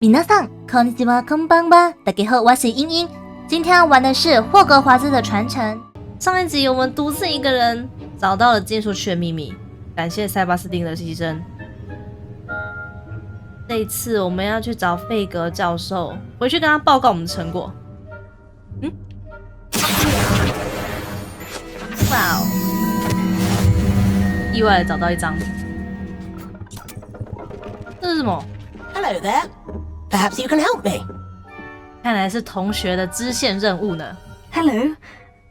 皆さんこんにちはこんばんは，大家好，我是英英。今天要玩的是霍格华兹的传承。上一集我们独自一个人找到了禁术区的秘密，感谢塞巴斯汀的牺牲。这一次我们要去找费格教授，回去跟他报告我们的成果。哇哦！意外的找到一张，这是什么 ？Hello there. Perhaps you can help me. 看来是同学的支线任务呢。Hello.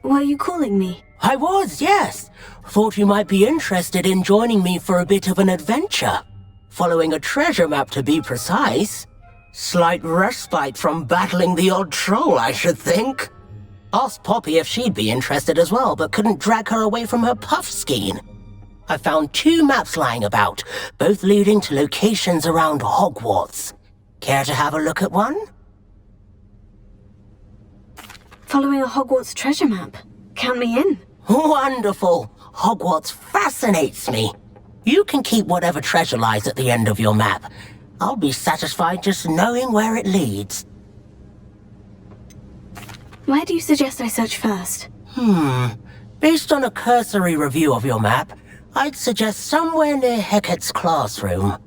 Were you calling me? I was, yes. Thought you might be interested in joining me for a bit of an adventure. Following a treasure map to be precise. Slight respite from battling the odd troll, I should think. Asked Poppy if she'd be interested as well, but couldn't drag her away from her puff skein. I found 2 maps lying about, both leading to locations around Hogwarts. Care to have a look at one? Following a Hogwarts treasure map. Count me in. Wonderful. Hogwarts fascinates me. You can keep whatever treasure lies at the end of your map. I'll be satisfied just knowing where it leads. Where do you suggest I search first? Based on a cursory review of your map, I'd suggest somewhere near Hecat's classroom.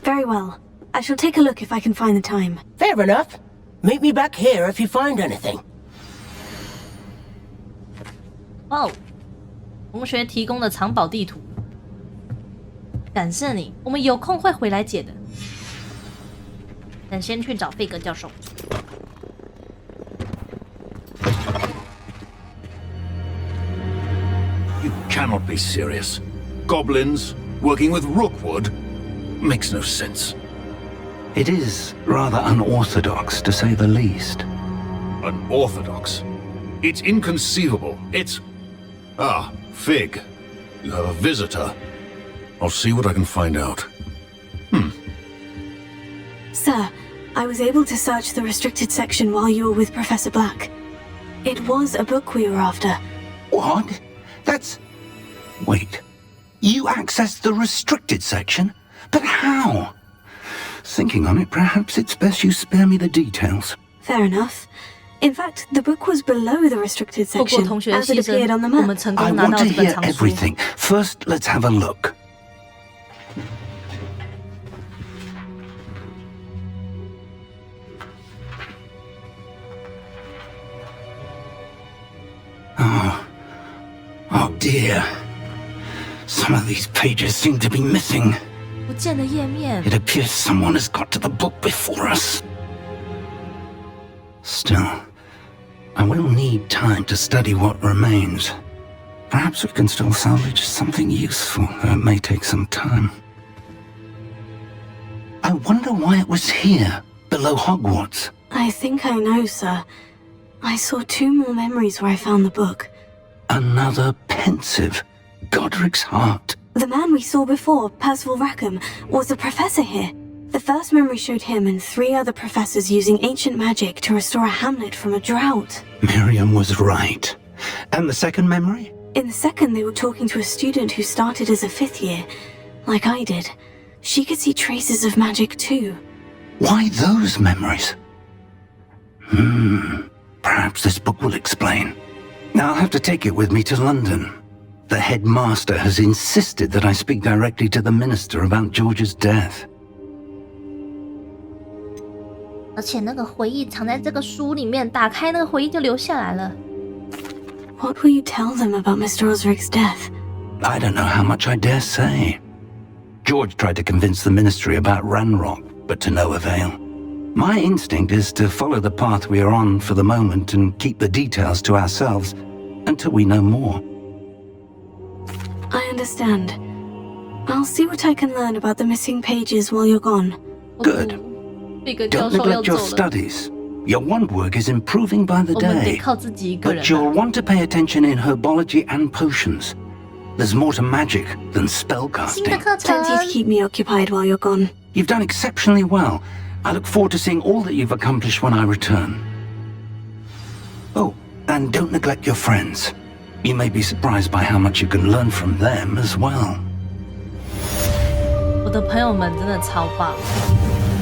Very well. I shall take a look if I can find the time. Fair enough. Meet me back here if you find anything. 哦，同学提供的藏宝地图，感谢你，我们有空会回来解的。但先去找费格教授。You cannot be serious. Goblins working with Rookwood makes no sense. It is rather unorthodox, to say the least. Unorthodox? It's inconceivable. It's... Ah, Fig. You have a visitor. I'll see what I can find out. Sir, I was able to search the restricted section while you were with Professor Black. It was a book we were after. What? That's... Wait. You accessed the restricted section? But how? Thinking on it, perhaps it's best you spare me the details. Fair enough. In fact, the book was below the restricted section, as it appeared on the map. I want to hear everything. First, let's have a look. Oh dear. Some of these pages seem to be missing. 不见的页面。 It appears someone has got to the book before us. Still, I will need time to study what remains. Perhaps we can still salvage something useful, though it may take some time. I wonder why it was here, below Hogwarts. I think I know, sir. I saw 2 more memories where I found the book. Another pensive. Godric's heart. The man we saw before, Percival Rackham, was a professor here. The first memory showed him and 3 other professors using ancient magic to restore a hamlet from a drought. Miriam was right. And the second memory? In the second, they were talking to a student who started as a 5th year, like I did. She could see traces of magic too. Why those memories? Perhaps this book will explain. I'll have to take it with me to London. The headmaster has insisted that I speak directly to the minister about George's death. 而且那个回忆藏在这个书里面，打开那个回忆就留下来了。What will you tell them about Mr. Osric's death? I don't know how much I dare say. George tried to convince the ministry about Ranrock, but to no avail. My instinct is to follow the path we are on for the moment and keep the details to ourselves until we know more. I understand. I'll see what I can learn about the missing pages while you're gone. Good. Don't neglect your studies. Your wand work is improving by the day. But you'll want to pay attention in herbology and potions. There's more to magic than spellcasting. Plenty to keep me occupied while you're gone. You've done exceptionally well. I look forward to seeing all that you've accomplished when I return. Oh, and don't neglect your friends. You may be surprised by how much you can learn from them as well. 的朋友们真的超棒，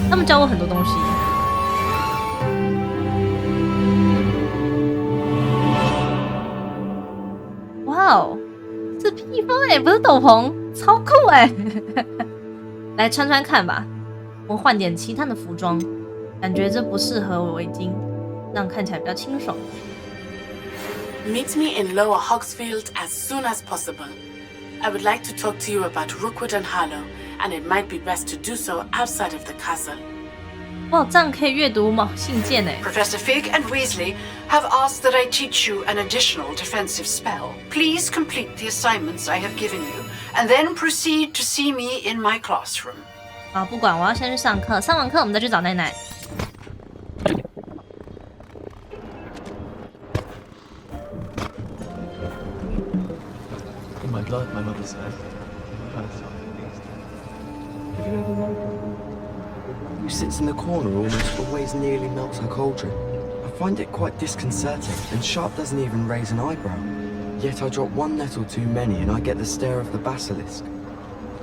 他们教我很多东西。哇哦，是披风哎，不是斗篷，超酷哎！来穿穿看吧，我换点其他的服装，感觉这不适合我围巾，这样看起来比较清爽。Meet me in Lower Hogsfield as soon as possible. I would like to talk to you about Rookwood and Harlow, and it might be best to do so outside of the castle. 哇，这样可以阅读信件哎。Professor Fig and Weasley have asked that I teach you an additional defensive spell. Please complete the assignments I have given you, and then proceed to see me in my classroom. 好，不管，我要先去上课，上完课我们再去找奶奶。In my blood, my mother said. Have you ever wondered who sits in the corner almost always nearly melts her cauldron? I find it quite disconcerting, and Sharp doesn't even raise an eyebrow. Yet I drop one nettle too many and I get the stare of the basilisk.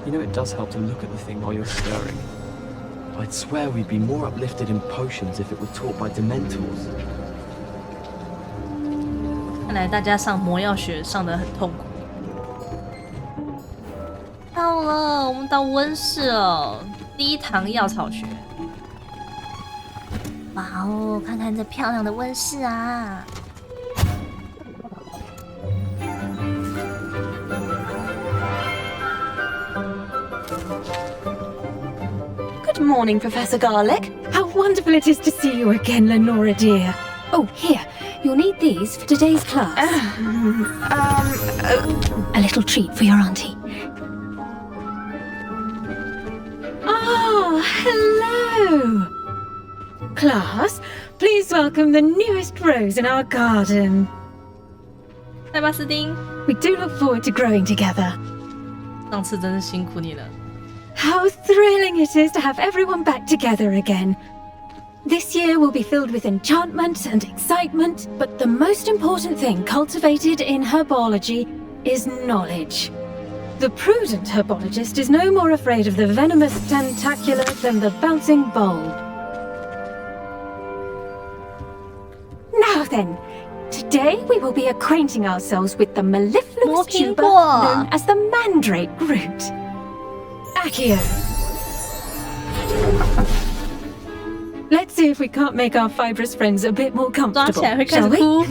You know, it does help to look at the thing while you're stirring. I'd swear we'd be more uplifted in potions if it were taught by Dementors. 看来大家上魔药学上得很痛苦。到了，我们到温室了，第一堂药草学。哇哦，看看这漂亮的温室啊！ Good morning, Professor Garlick. How wonderful it is to see you again, Lenora dear. Oh, here, you'll need these for today's class. A little treat for your auntie. Ah, hello. Class, please welcome the newest rose in our garden. 塞巴斯丁， We do look forward to growing together. 上次真是辛苦你了。 How thrilling it is to have everyone back together again. This year will be filled with enchantment and excitement, but the most important thing cultivated in herbology is knowledge. The prudent herbologist is no more afraid of the venomous tentacular than the bouncing bulb. Now then, today we will be acquainting ourselves with the mellifluous tuber known as the mandrake root. Accio. Let's see if we can't make our fibrous friends a bit more comfortable, shall we?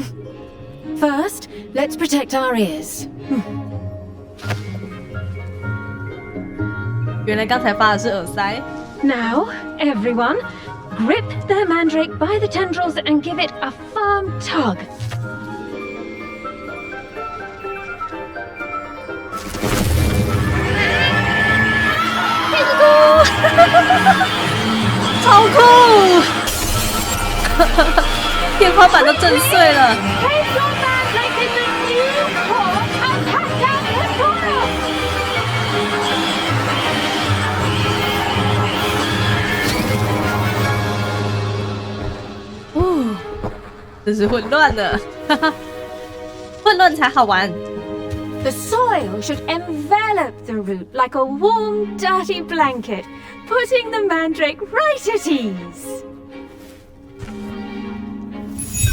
First, let's protect our ears. 原来刚才发的是耳塞。 Now, everyone, grip the mandrake by the tendrils and give it a firm tug. 超酷！天花板都震碎了。哦，真是混乱的，混乱才好玩。 The soil should envelop the root like a warm, dirty blanket, putting the mandrake right at ease.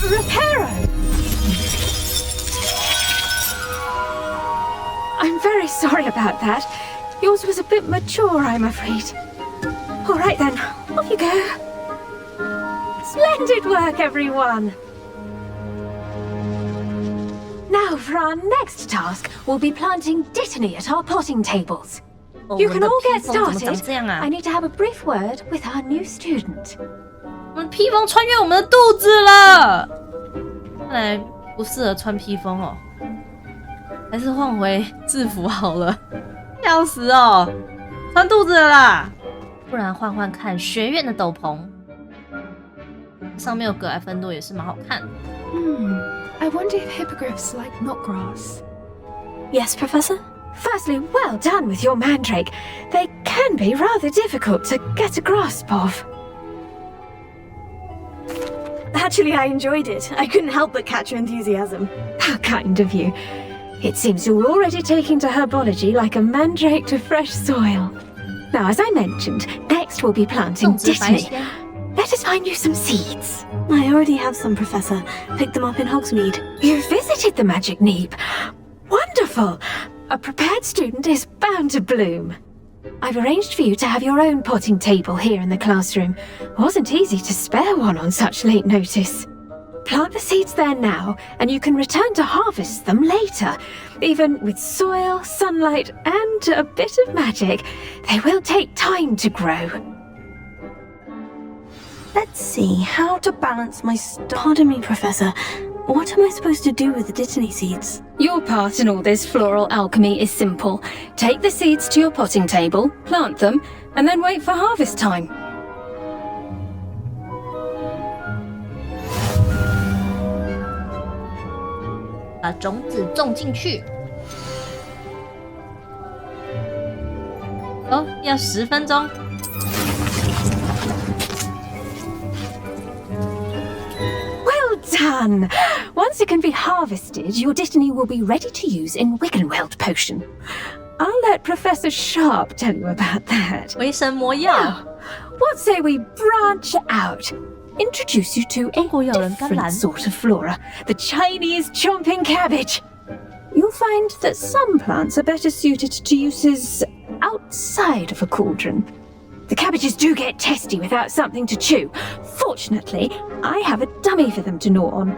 Reparo! I'm very sorry about that. Yours was a bit mature, I'm afraid. All right then, off you go. Splendid work, everyone! Now for our next task, we'll be planting dittany at our potting tables. You can all get started. I need to have a brief word with our new student. 我们披风穿越我们的肚子了，看来不适合穿披风哦，还是换回制服好了。要死哦，穿肚子了啦！不然换换看学院的斗篷，上面有格莱芬多也是蛮好看的。I wonder if hippogriffs like knotgrass. Yes, Professor? Firstly, well done with your mandrake. They can be rather difficult to get a grasp of. Actually, I enjoyed it. I couldn't help but catch your enthusiasm. How kind of you. It seems you're already taking to herbology like a mandrake to fresh soil. Now, as I mentioned, next we'll be planting 种植白 Dittany. 仙。 Let us find you some seeds. I already have some, Professor. Picked them up in Hogsmeade. You visited the Magic Neep. Wonderful. A prepared student is bound to bloom. I've arranged for you to have your own potting table here in the classroom. Wasn't easy to spare one on such late notice. Plant the seeds there now, and you can return to harvest them later. Even with soil, sunlight, and a bit of magic, they will take time to grow. Let's see, how to balance my Pardon me, Professor. What am I supposed to do with the Dittany seeds? Your part in all this floral alchemy is simple. Take the seeds to your potting table, plant them, and then wait for harvest time. 把种子种进去。哦，要10分钟。Well done! Once it can be harvested, your Dittany will be ready to use in Wiggenweld potion. I'll let Professor Sharp tell you about that. 回神魔药。 What say we branch out? Introduce you to a 中国有人甘蓝。 different sort of flora, the Chinese chomping cabbage. You'll find that some plants are better suited to uses outside of a cauldron. The cabbages do get testy without something to chew. Fortunately, I have a dummy for them to gnaw on.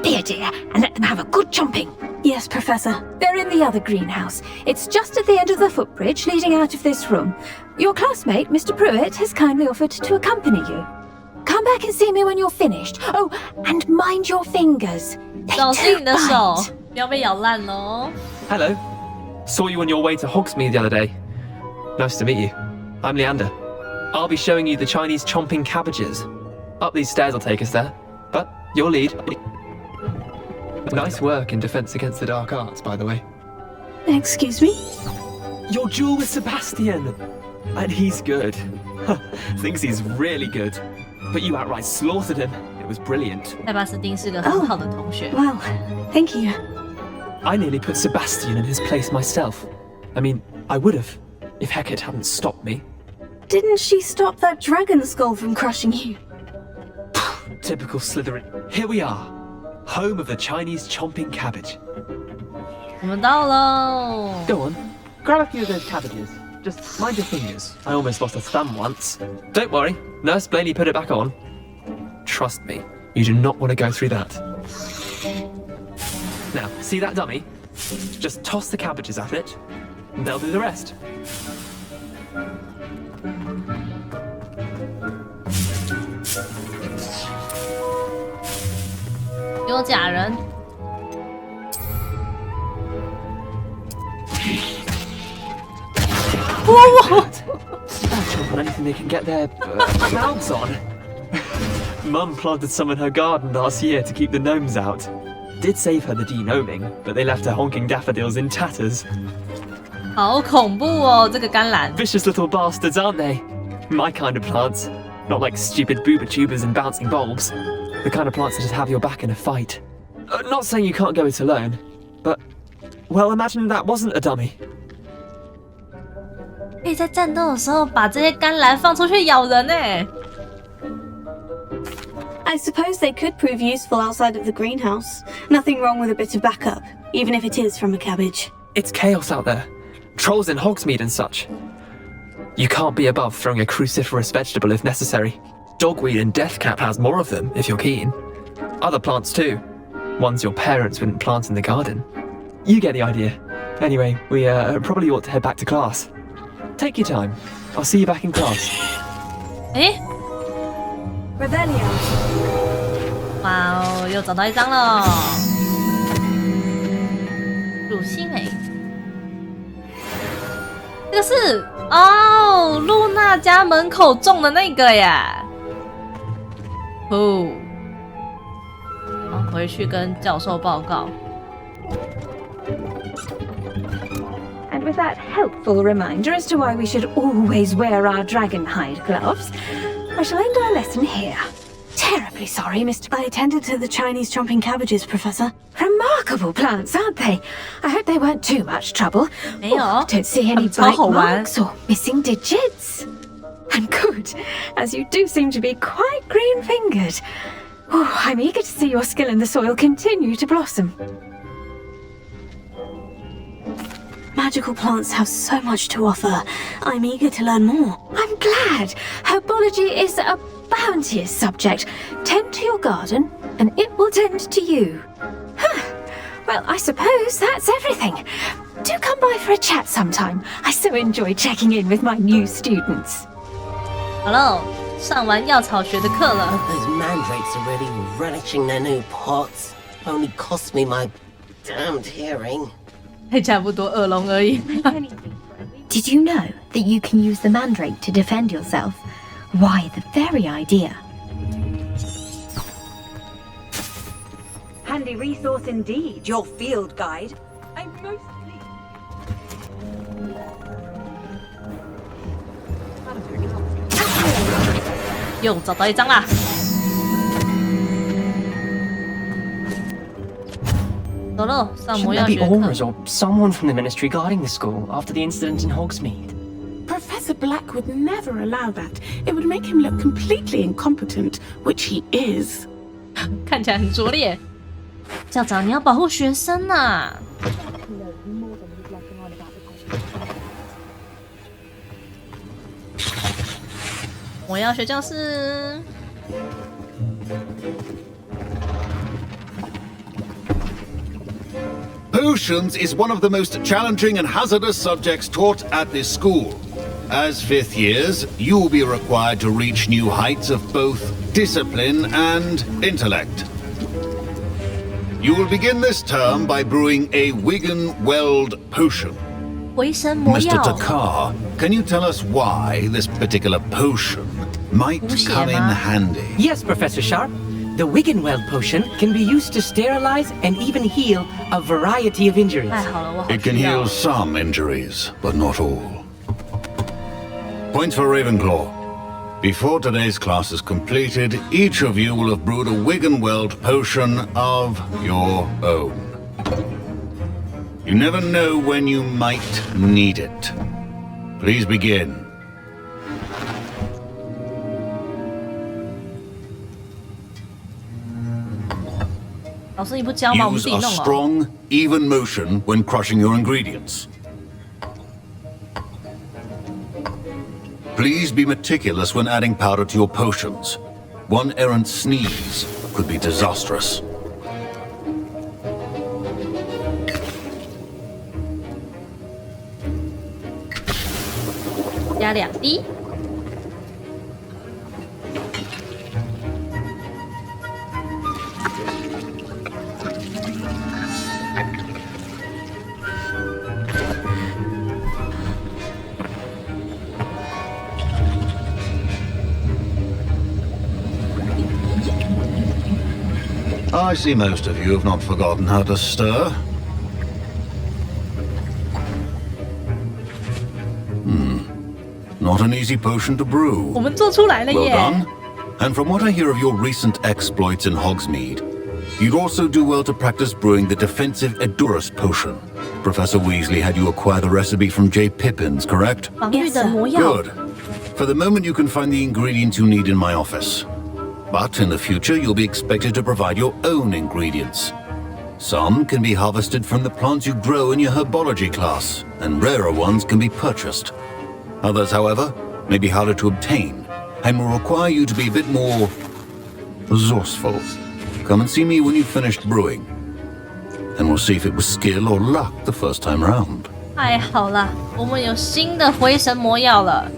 Be a dear and let them have a good chomping. Yes, Professor. They're in the other greenhouse. It's just at the end of the footbridge leading out of this room. Your classmate, Mr. Pruitt, has kindly offered to accompany you. Come back and see me when you're finished. Oh, and mind your fingers. They 小心 do 你的手 bite. 不要被咬烂哦。 Hello. Saw you on your way to Hogsmeade the other day. Nice to meet you. I'm Leander. I'll be showing you the Chinese chomping cabbages. Up these stairs will take us there. But your lead. Nice work in Defense Against the Dark Arts, by the way. Excuse me? Your duel with Sebastian! And he's good. Thinks he's really good. But you outright slaughtered him. It was brilliant. 塞巴斯汀是个很好的同学。 Well, thank you. I nearly put Sebastian in his place myself. I mean, I would have, if Hecate hadn't stopped me. Didn't she stop that dragon skull from crushing you? Typical Slytherin. Here we are. Home of the Chinese chomping cabbage. 我们到喽。 Go on. Grab a few of those cabbages. Just mind your fingers. I almost lost a thumb once. Don't worry. Nurse Blaney put it back on. Trust me. You do not want to go through that. Now, see that dummy? Just toss the cabbages at it, and they'll do the rest. 有假人。 Chomp on anything they can get their mouths on. Mum planted some in her garden last year to keep the gnomes out. Did save her the de-gnoming, but they left her honking daffodils in tatters. 好恐怖哦，这个甘蓝。 Vicious little bastards, aren't they? My kind of plants. Not like stupid booba tubers and bouncing bulbs. The kind of plants that just have your back in a fight. Not saying you can't go it alone, but... Well, imagine that wasn't a dummy. 可以在战斗的时候把这些甘蓝放出去咬人呢。 I suppose they could prove useful outside of the greenhouse. Nothing wrong with a bit of backup, even if it is from a cabbage. It's chaos out there. Trolls in Hogsmeade and such. You can't be above throwing a cruciferous vegetable if necessary. Dogweed and deathcap has more of them, if you're keen. Other plants too. Ones your parents wouldn't plant in the garden. You get the idea. Anyway, we probably ought to head back to class. Take your time. I'll see you back in class. 诶， Revelio. 哇哦，又找到一张了。鲁西美，这个是哦，露娜家门口种的那个呀。哦，好，回去跟教授报告。 And with that helpful reminder as to why we should always wear our dragon hide gloves, I shall end our lesson here. terribly sorry, Mr. I attended to the Chinese chomping cabbages, Professor. Remarkable plants, aren't they? I hope they weren't too much trouble. 没有 Don't see any 超 bite 好玩 marks or missing digits. And good, as you do seem to be quite green-fingered. Oh, I'm eager to see your skill in the soil continue to blossom. Magical plants have so much to offer. I'm eager to learn more. I'm glad. Herbology is a bounteous subject. Tend to your garden, and it will tend to you. Huh. Well, I suppose that's everything. Do come by for a chat sometime. I so enjoy checking in with my new students. Hello， 上完药草学的课了。 Those mandrakes are really relishing their new pots. Only cost me my damned hearing. 还差不多恶龙而已。 Did you know that you can use the mandrake to defend yourself? Why, the very idea. Handy resource indeed, your field guide. I'm most pleased. 又找到一张啦。走喽，上魔 Shouldn't 药 there 学 be 课。 aurors or someone from the ministry guarding the school after the incident in Hogsmeade? Professor Black would never allow that. It would make him look completely incompetent, which he is. 看起来很拙劣。校长，你要保护学生呐、魔药学教室。 Potions is one of the most challenging and hazardous subjects taught at this school. As fifth years, you will be required to reach new heights of both discipline and intellect. You will begin this term by brewing a Wigan-Weld potion. 回神魔 Mr. 药。 Takar, can you tell us why this particular potion might come in handy? Yes, Professor Sharp. The Wigan-Weld potion can be used to sterilize and even heal a variety of injuries. 太好了，我好 It can 需要 heal some injuries, but not all. Points for Ravenclaw. Before today's class is completed, each of you will have brewed a Wigan-Weld potion of your own. You never know when you might need it. Please begin. 老师你不教吗？我们 Use 自己 a 弄哦。 strong, even motion when crushing your ingredients. Please be meticulous when adding powder to your potions. One errant sneeze could be disastrous. 加2滴。 I see most of you have not forgotten how to stir. Not an easy potion to brew. 我们做出来了 Well 耶！ done. And from what I hear of your recent exploits in Hogsmeade, you'd also do well to practice brewing the defensive Edurus potion. Professor Weasley had you acquire the recipe from J. Pippin's, correct? 防御的魔药。 Good. For the moment, you can find the ingredients you need in my office. But in the future, you'll be expected to provide your own ingredients. Some can be harvested from the plants you grow in your herbology class, and rarer ones can be purchased. Others, however, may be harder to obtain, and will require you to be a bit more resourceful. Come and see me when you've finished brewing, and we'll see if it was skill or luck the first time round. 太好了，我们有新的回神魔药了。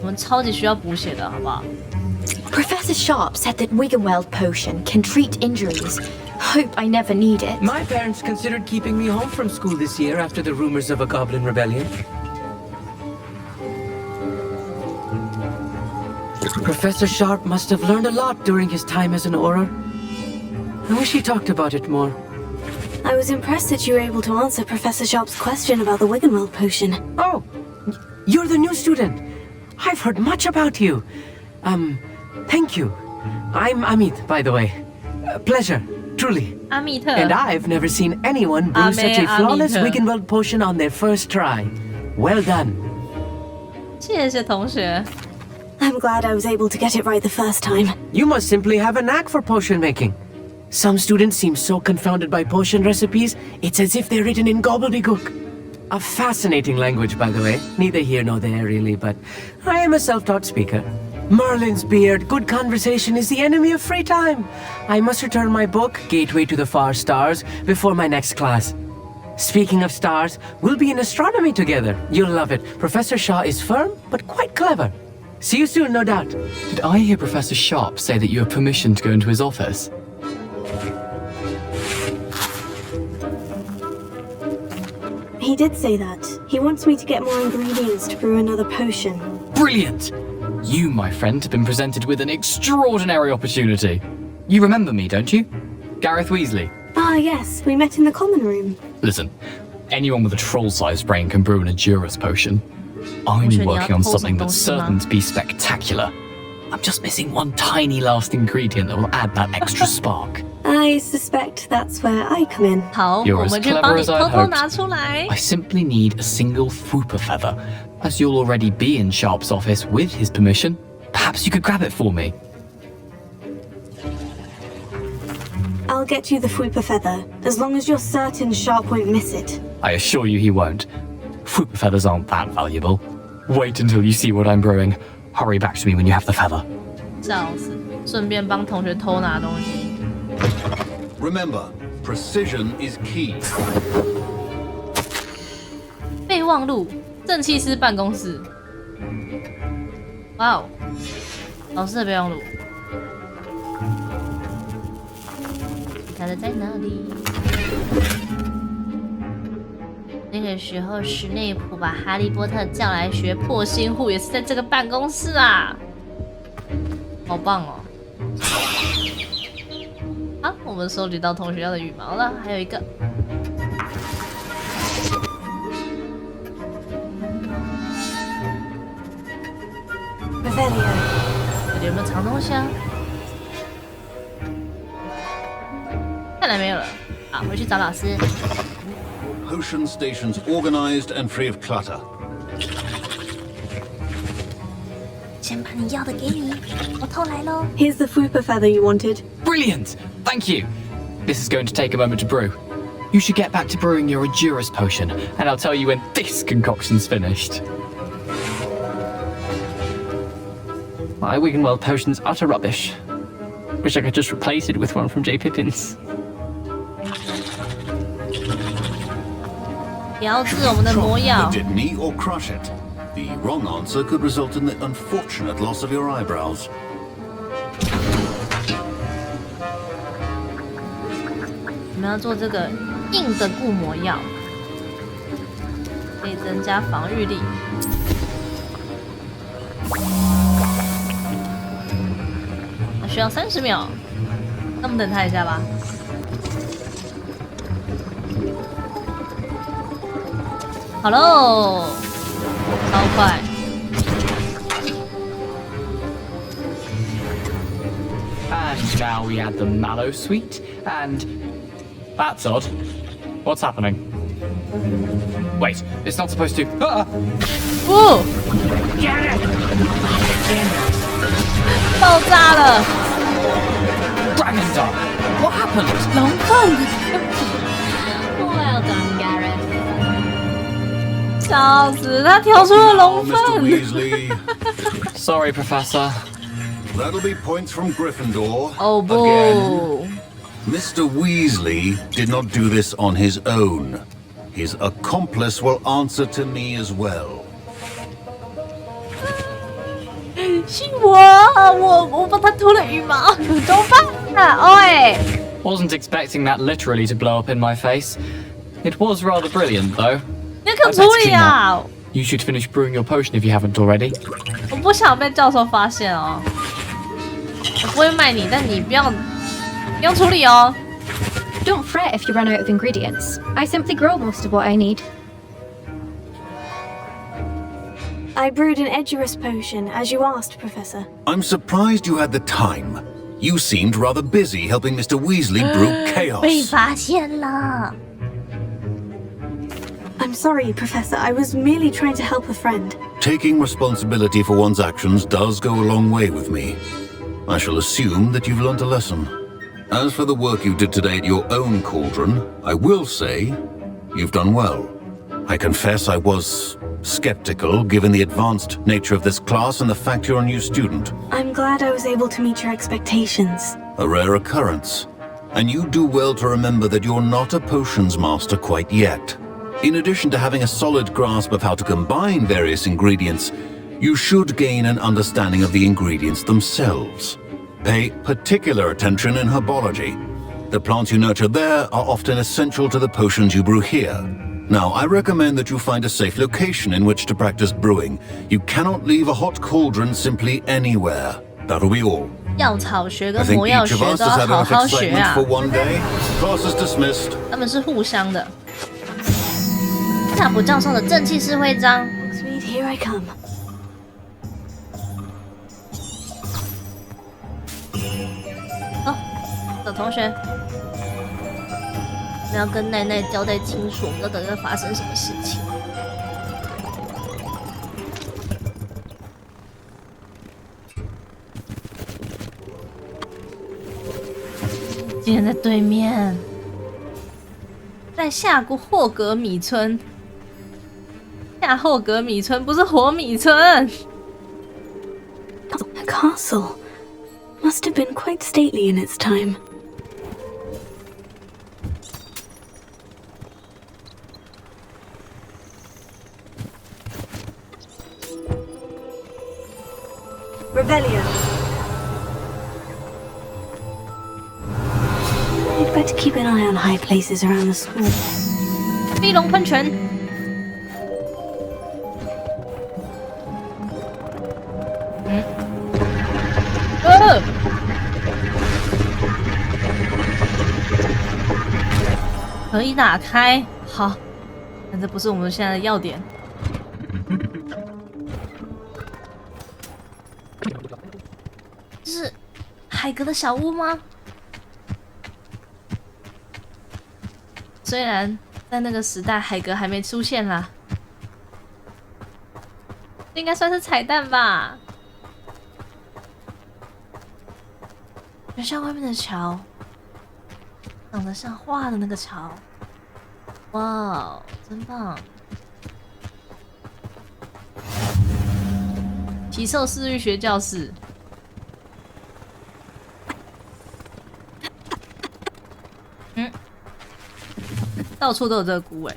我们超级需要补血的，好不好？ Professor Sharp said that Wigan-Weld potion can treat injuries. Hope I never need it. My parents considered keeping me home from school this year after the rumors of a goblin rebellion. Professor Sharp must have learned a lot during his time as an Auror. I wish he talked about it more. I was impressed that you were able to answer Professor Sharp's question about the Wigan-Weld potion. Oh, you're the new student. I've heard much about you. Thank you. I'm Amit, by the way. Pleasure, truly. 阿密特 And I've never seen anyone brew such a flawless Amit. Wiggenweld potion on their first try. Well done. 谢谢同学。 I'm glad I was able to get it right the first time. You must simply have a knack for potion making. Some students seem so confounded by potion recipes, it's as if they're written in gobbledygook. A fascinating language, by the way. Neither here nor there, really, but I am a self-taught speaker. Merlin's beard, good conversation is the enemy of free time. I must return my book, Gateway to the Far Stars, before my next class. Speaking of stars, we'll be in astronomy together. You'll love it. Professor Shaw is firm, but quite clever. See you soon, no doubt. Did I hear Professor Sharp say that you have permission to go into his office? He did say that. He wants me to get more ingredients to brew another potion. Brilliant! You, my friend, have been presented with an extraordinary opportunity. You remember me, don't you? Gareth Weasley. Ah, yes, we met in the common room. Listen, anyone with a troll-sized brain can brew an Adjuras potion. I'm working on something that's certain to be spectacular. I'm just missing one tiny last ingredient that will add that extra spark. I suspect that's where I come in. 好， You're 我 as 们去 clever 帮你 as I 偷偷 hoped. 拿出来 I。simply need a single Fwooper feather. As you'll already be in Sharp's office with his permission, perhaps you could grab it for me. I'll get you the Fwooper feather, as long as you're certain Sharp won't miss it. I assure you he won't. Fwooper feathers aren't that valuable. Wait until you see what I'm brewing. Hurry back to me when you have the feather. 笑死，顺便帮同学偷拿东西。 Remember, precision is key. 备忘录，正气师办公室。哇哦，老师的备忘录。他的在哪里？那个时候，史内普把哈利波特叫来学破心术，也是在这个办公室啊，好棒哦！好，我们收集到同学要的羽毛了，还有一个。这里有没有藏东西啊？看来没有了。好，回去找老师。 Potion stations organized and free of clutter. 先把你要的给你，我偷来喽。 Here's the Fwooper feather you wanted. Brilliant! Thank you. This is going to take a moment to brew. You should get back to brewing your Adjuras potion, and I'll tell you when this concoction's finished. My Wiggenweld potion's utter rubbish. Wish I could just replace it with one from J. Pippin's. 调制我们的魔药。 The Didney or crush it. The wrong answer could result in the unfortunate loss of your eyebrows. 我们要做这个硬的固魔药，可以增加防御力。需要30秒，那我们等他一下吧。好喽，超快。 And now we add the mallow sweet, and that's odd. What's happening? Wait, it's not supposed to. Ah! 哦，爆炸了 Dragon Star! What happened? 龙凤。 Well done, Gareth. 笑死，他跳出了龙 Mr. 凤。 Weasley. Sorry, Professor. That'll be points from Gryffindor. Oh, boo. Again. Mr. Weasley did not do this on his own. His accomplice will answer to me as well. 是我帮他脱了羽毛，怎么办啊？喂， Wasn't expecting that literally to blow up in my face. It was rather brilliant, though. 你可处理啊！ You should finish brewing your potion if you haven't already. 我不想被教授发现哦。我不会卖你，但你不要处理哦。 Don't fret if you run out of ingredients. I simply grow most of what I need. I brewed an Edurus potion, as you asked, Professor. I'm surprised you had the time. You seemed rather busy helping Mr. Weasley brew 被 chaos. 发现了。 I'm sorry, Professor. I was merely trying to help a friend. Taking responsibility for one's actions does go a long way with me. I shall assume that you've learnt a lesson. As for the work you did today at your own cauldron, I will say you've done well. I confess I was skeptical given the advanced nature of this class and the fact you're a new student. I'm glad I was able to meet your expectations. A rare occurrence. And you do well to remember that you're not a potions master quite yet. In addition to having a solid grasp of how to combine various ingredients, you should gain an understanding of the ingredients themselves. Pay particular attention in herbology. The plants you nurture there are often essential to the potions you brew here. Now, I recommend that you find a safe location in which to practice brewing. You cannot leave a hot cauldron simply anywhere. That'll be all. 药草学 I 跟 think 魔药 each 学 of us 都 has 要 had 好 enough 好学 excitement 啊， for one day. Class is dismissed. 他们是互相的。夏普教授的正气式徽章。 Hogsmeade, here I come. 哦，小同学，你要跟奈奈交代清楚，我们到底会发生什么事情。竟然在对面，在夏霍格米村。夏霍格米村不是火米村。 A castle. Must have been quite stately in its time. Revelio. I'd better keep an eye on high places around the school. 飞龙喷泉。可以打开，好，但这不是我们现在的要点。这是海格的小屋吗？虽然在那个时代，海格还没出现啦，这应该算是彩蛋吧。学校外面的桥，长得像画的那个桥，哇哦，真棒！奇兽饲育学教室。到处都有这个菇哎。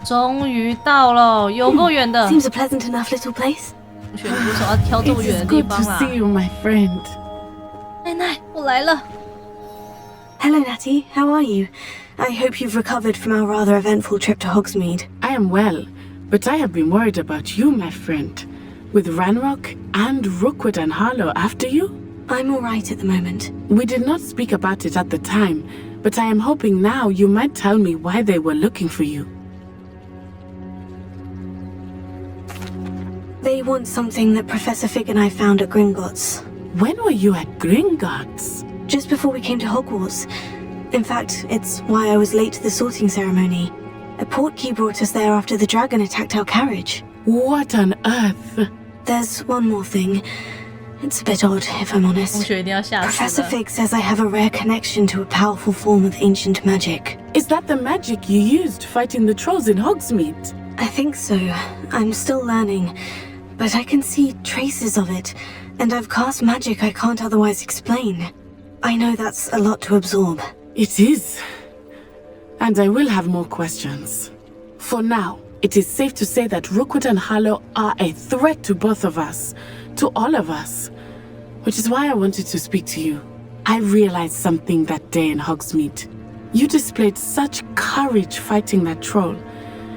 终于到了，有够远的。 Seems a pleasant enough little place. 同学，为什么要挑这么远的地方啦？ See you, my friend. 奶奶，我来了。 Hello, Natty. How are you? I hope you've recovered from our rather eventful trip to Hogsmeade. I am well, but I have been worried about you, my friend. With Ranrock and Rookwood and Harlow after you? I'm all right at the moment. We did not speak about it at the time, but I am hoping now you might tell me why they were looking for you. They want something that Professor Fig and I found at Gringotts. When were you at Gringotts? Just before we came to Hogwarts. In fact, it's why I was late to the sorting ceremony. A portkey brought us there after the dragon attacked our carriage. What on earth? There's one more thing. It's a bit odd, if I'm honest. 同学一定要吓死 Professor 了。 Fig says I have a rare connection to a powerful form of ancient magic. Is that the magic you used fighting the trolls in Hogsmeade? I think so. I'm still learning. But I can see traces of it, and I've cast magic I can't otherwise explain. I know that's a lot to absorb. It is. And I will have more questions. For now, it is safe to say that Rookwood and Harlow are a threat to both of us, to all of us. Which is why I wanted to speak to you. I realized something that day in Hogsmeade. You displayed such courage fighting that troll,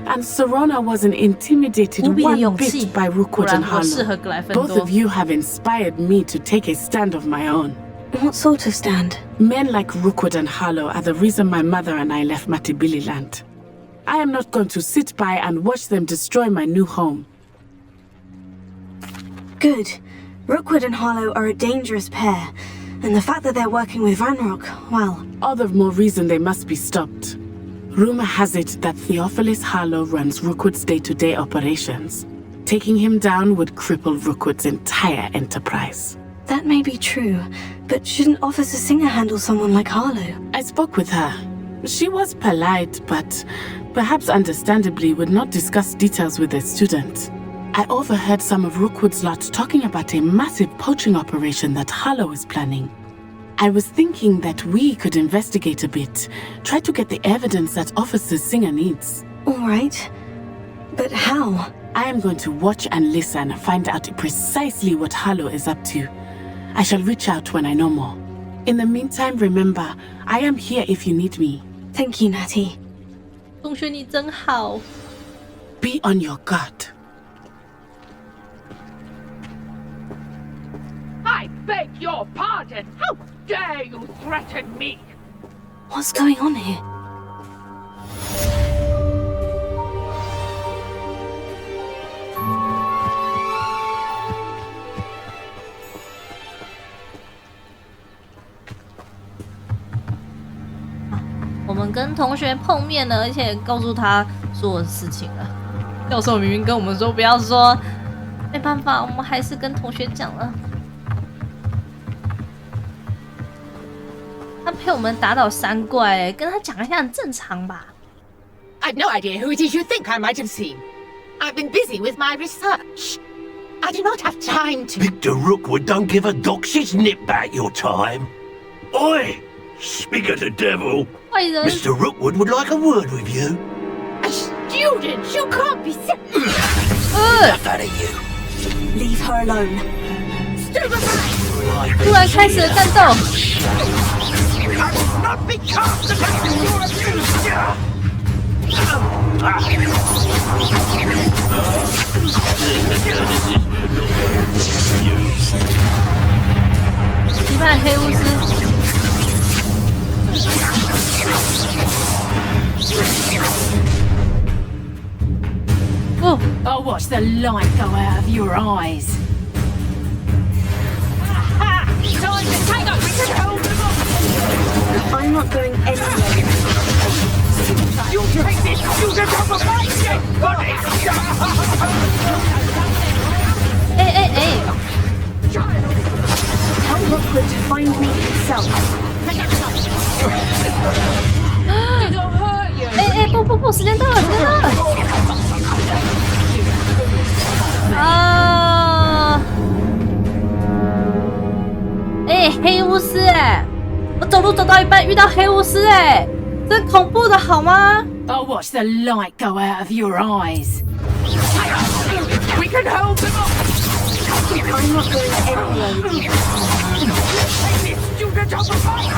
and Serona wasn't intimidated one bit by Rookwood and Harlow. Both of you have inspired me to take a stand of my own. What sort of stand? Men like Rookwood and Harlow are the reason my mother and I left Matabeleland. I am not going to sit by and watch them destroy my new home. Good. Rookwood and Harlow are a dangerous pair, and the fact that they're working with Ranrock, well... All the more reason they must be stopped. Rumor has it that Theophilus Harlow runs Rookwood's day-to-day operations. Taking him down would cripple Rookwood's entire enterprise. That may be true, but shouldn't Officer Singer handle someone like Harlow? I spoke with her. She was polite, but perhaps understandably would not discuss details with a student. I overheard some of Rookwood's lot talking about a massive poaching operation that Harlow is planning. I was thinking that we could investigate a bit, try to get the evidence that Officer Singer needs. All right. But how? I am going to watch and listen, find out precisely what Harlow is up to. I shall reach out when I know more. In the meantime, remember, I am here if you need me. Thank you, Natty. 同学你真好。 Be on your guard. I beg your pardon! How dare you threaten me? What's going on here? Ah, 我们跟同学碰面了，而且告诉他所有的事情了。教授明明跟我们说不要说，没办法，我们还是跟同学讲了。他陪我们打倒3怪，跟他讲一下很正常吧。 I've no idea who it is you think I might have seen. I've been busy with my research. I do not have time to... Victor Rookwood don't give a doxy's nip back your time. Oi! Speak of the devil. Mr. Rookwood would like a word with you. A student? You can't be... Enough out of you. Leave her alone. Stand aside! 突然开始了战斗。 Not because the you're a future. 批判黑巫师。Oh! I'll watch the light go out of your eyes. Time to take up control of them. I'm not going anywhere. You take this! You can have a fight, buddy! 哎！ Tell Rookwood to find me himself.不，时间到了，啊！黑巫师我走路走到一半遇到黑巫师这恐怖的好吗 I'll watch the light go out of your eyes. We can hold them off! I'm not going anywhere. Take this! You can have a fight!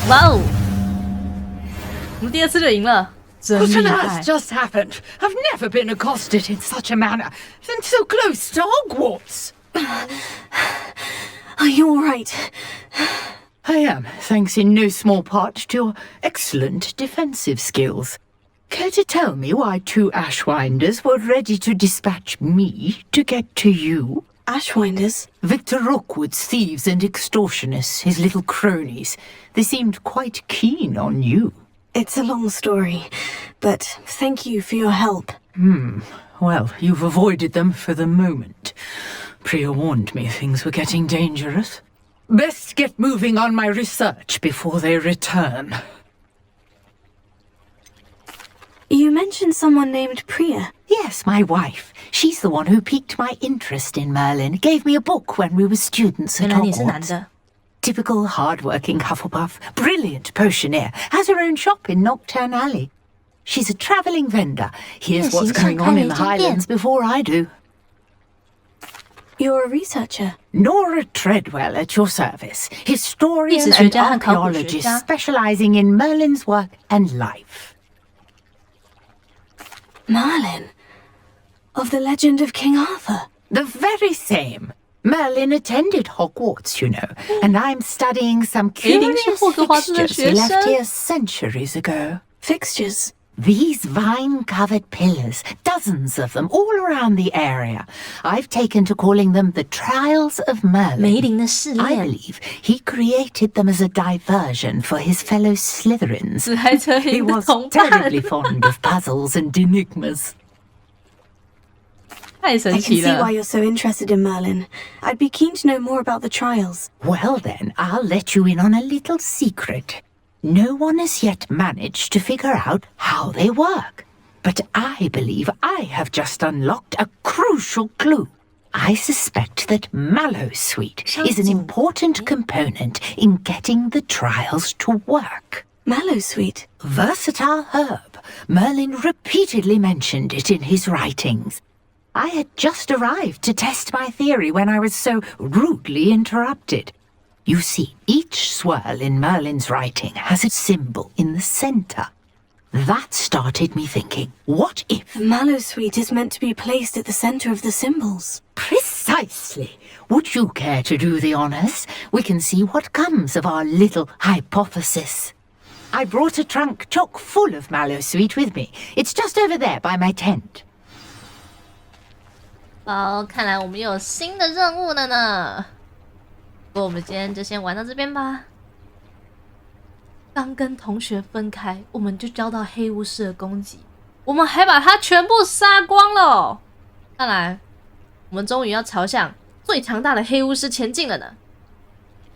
Wow! 我们第2次就赢了，真 What 厉 on 害 earth just happened? I've never been accosted in such a manner, and so close to Hogwarts. Are you all right? I am, thanks in no small part to your excellent defensive skills. Care to tell me why 2 Ashwinders were ready to dispatch me to get to you? Ashwinders? Victor Rookwood's thieves and extortionists, his little cronies. They seemed quite keen on you. It's a long story, but thank you for your help. Well, you've avoided them for the moment. Priya warned me things were getting dangerous. Best get moving on my research before they return. You mentioned someone named Priya. Yes, my wife. She's the one who piqued my interest in Merlin, gave me a book when we were students at 原来你是男 Hogwarts. 的。 Typical hard-working Hufflepuff, brilliant potioneer, has her own shop in Nocturne Alley. She's a travelling vendor. Here's what's going on in the Highlands before I do. You're a researcher. Nora Treadwell at your service, historian 历史学 and 家和考古学 archaeologist 家。 specialising in Merlin's work and life. Merlin. Of the legend of King Arthur. The very same. Merlin attended Hogwarts, you know, and I'm studying some curious 霍格华兹的 fixtures 学 he left 生。 here centuries ago. Fixtures? These vine-covered pillars, dozens of them, all around the area. I've taken to calling them the Trials of Merlin. 梅林的试 I 炼。 believe he created them as a diversion for his fellow Slytherins. 自嗨车 He 林的 was 同伴。 terribly fond of puzzles and enigmas. 太神 I can 奇 see why 了。 you're so interested in Merlin. I'd be keen to know more about the trials. Well then, I'll let you in on a little secret. No one has yet managed to figure out how they work. But I believe I have just unlocked a crucial clue. I suspect that Mallowsweet is an important component in getting the trials to work. Mallowsweet? Versatile herb. Merlin repeatedly mentioned it in his writings. I had just arrived to test my theory when I was so rudely interrupted. You see, each swirl in Merlin's writing has a symbol in the centre. That started me thinking, what if... The Mallowsweet is meant to be placed at the centre of the symbols. Precisely. Would you care to do the honours? We can see what comes of our little hypothesis. I brought a trunk chock full of Mallowsweet with me. It's just over there by my tent. 好，看来我们有新的任务了呢。不过我们今天就先玩到这边吧。刚跟同学分开，我们就遭到黑巫师的攻击，我们还把他全部杀光了哦。看来我们终于要朝向最强大的黑巫师前进了呢。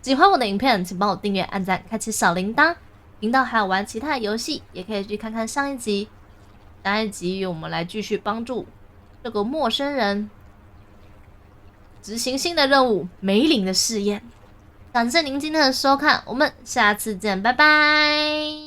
喜欢我的影片，请帮我订阅、按赞、开启小铃铛。频道还有玩其他的游戏，也可以去看看上一集。下一集我们来继续帮助这个陌生人执行新的任务——梅林的试验。感谢您今天的收看，我们下次见，拜拜。